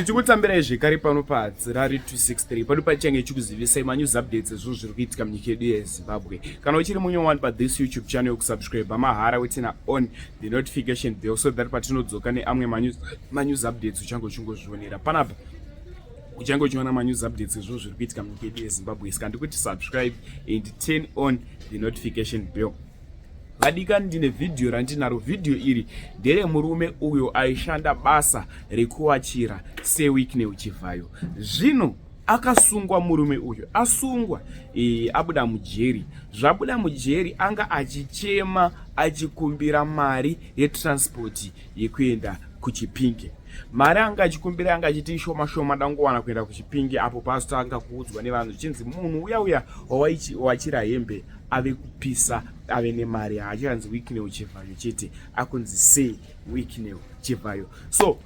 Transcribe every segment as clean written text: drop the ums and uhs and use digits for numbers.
ndichikutambira zvekare pano paHadzirari 263 pano pachange chikuzivisai manews updates ezvinhu zviri kuitika munyika yedu yeZimbabwe. Kana uchiri munyowani pa this YouTube channel yokusubscribe mahara wetina on the notification bell so that patinodzoka neamwe manews updates uchange uchingozvionera panapa uchange uchiona manews updates ezvinhu zviri kuitika munyika yedu yeZimbabwe. Saka ndikuti subscribe and turn on the notification bell. Vadikani ndine video randinaro. Video iri ndere murume uyo aishanda basa rekuachira seWicknell Chivayo. Zvino akasungwa murume uyo, asungwa abuda mujeri. Zvabuda mujeri anga achichema achikumbira mari yetransport yekuenda kuChipinge. Mari anga achikumbira anga achiti shoma dangowana kuenda kuChipinge. Apo pastor anga kuudzwa nevanhu chinzi munhu uya wachira hembe ave kupisa ave nemari achanzi Wicknell Chivayo chete akunzi sei Wicknell Chivayo. So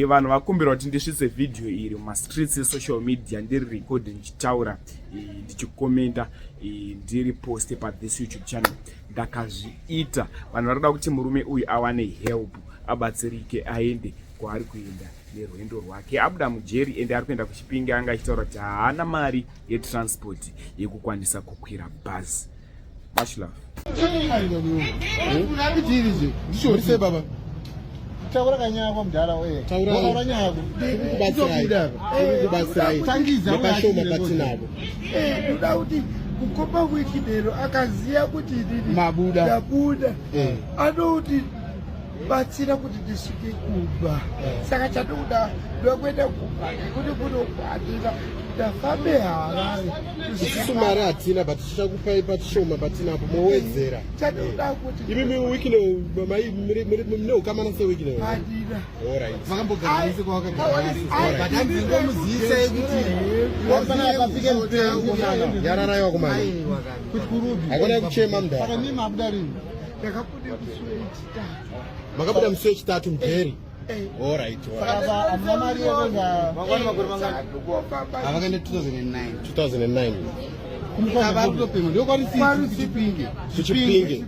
vanhu vakumbirwa kuti ndisvitse video iri mumastreets esocial media ndiri record ndichitaura ndichikomenta ndiri post pa this YouTube channel. Ndakazviita vanhu varikuda kuti murume uyu awane help abatsirike aende kwaari kuenda nerwendo rwake. Abuda mujeri ende ari kuenda kuChipinge anga achitaura kuti haana mari yetransport yekukwanisa kukwira bhazi. Much love. Baba. Taura kanyako mdala wewe. Taura nyako. Kubatsirai. Tangiza makashoma patinabo. Ndoda kuti kukopa Wicknell akaziya kuti ndini mabuda. Anoti batsira kuti ndisvike kuba. Saka chatoda ndokwenda kuba kuti kunokwatira ndafambe Harare. Sumari hatina but tichakupai patishoma patinapo mowedzera. Chatoda kuti imi Wicknell mune ukamana seWicknell. Hadira. Alright. Makamboganise kwakagara. Batanzingo muzise kuti wafana akafike mutengo yarara yako mali. Kuti kurubi. Akona kuchema mdala. Saka mimi mabudari. Ndakabuda musuwe chitatu. Makabuda musuwe chitatu mjeri. Alright. Saka amna mari yokuza. Makwana makuru mangana. Avakende 2009. 2009. Kumukaba kutopema ndiko kwari Kuchipinge. Kuchipinge.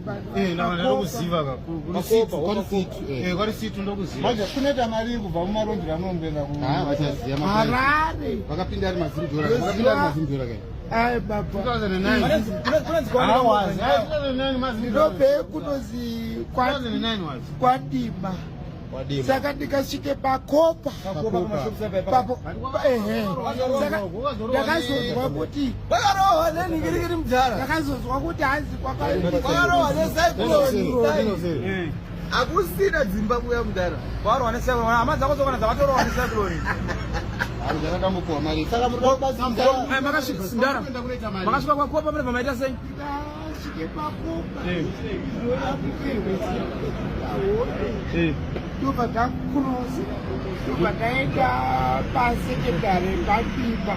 Ndokuziva kakuru. Makopa kwari situ. Kwari situ ndokuziva. Manje kuneta mari kubva mumarondera anombenda ku. Vachaziya Harare. Vakapinda ari mazimdora. Vakapinda ari mazimdora kai. Ai baba. 2009. Ndobe kunozi 2009 was. Kwadima. Saka ndikasvike pakopa. Papo. Saka ndakazozwa kuti vakarohwa nenhingirikiri mudhara. Ndakazozwa kuti hanzi vakarohwa necyclone. Hakusina dzimba kuya mudhara. Vakarohwa necyclone. Hama dzako dzokona dzakatorohwa necyclone. Ndakamukowa mari. Saka muri kubasa mudhara. Makasvika sindara. Makasvika kwakopa pane pamaita sei? Ndasvike pakopa. Ndobva ndakurosa. Ndobva ndaenda pasekendari paPipa.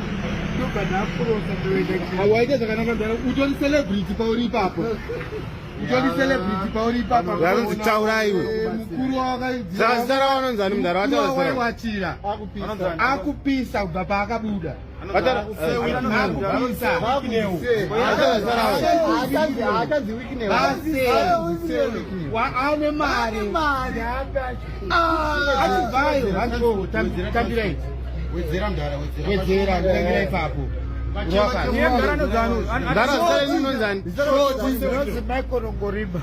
Ndobva ndakurosa ndoenda. Hawaita zvakanaka mdala. Utori celebrity pauri ipapo. Utori celebrity pauri ipapo. Ndakuzitaura iwe. Mukuru wakaidzi. Zara wanonzani mudhara wataura. Watira. Akupisa kubva paakabuda. Achanzi Wicknell. Ane mari. Achibvayo. Tambira. Wedzera mdara. Wedzera. Ndangire ipapo. Ndara zara inonzani. Ndinozi Michael Ngoriba.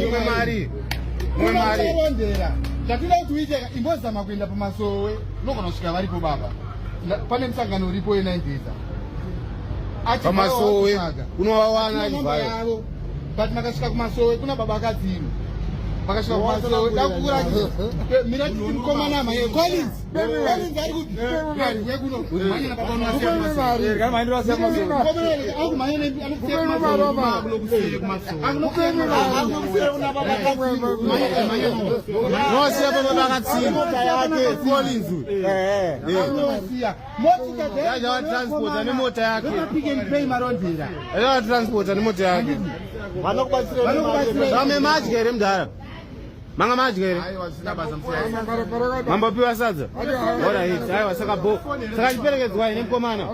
Imwe mari. Unotorondera. Chatinoda kuti uite imbozama kuenda pamasowe. Unogona kusvika varipo baba. Pane musangano uripo yenaivheza. Pamasowe. Unowawana achibvayo. But makasvika kumasowe kuna baba akadziro. Makasvika kumasowe ndakura mira mukomana mai Collins ari kuti yekuno manya baba unosiya kumasowe. Kama ndio wasiya kumasowe. Aku manya anokusiya kumasowe. Kunokusiya kumasowe. Akunokusiya una baba akadziro. Nosiya baba vakatsimba yake Collins. Akunokusiya. Motika Yaja transporta nemota yake. Pick and pay marondera. Yaja transporta nemota yake. Vanokubatsira. Vame madyere mdara. Manga madyere. Mambopiwa sadza. Alright. Aiwa saka bo. Saka chiperekedzwa ine mukomana.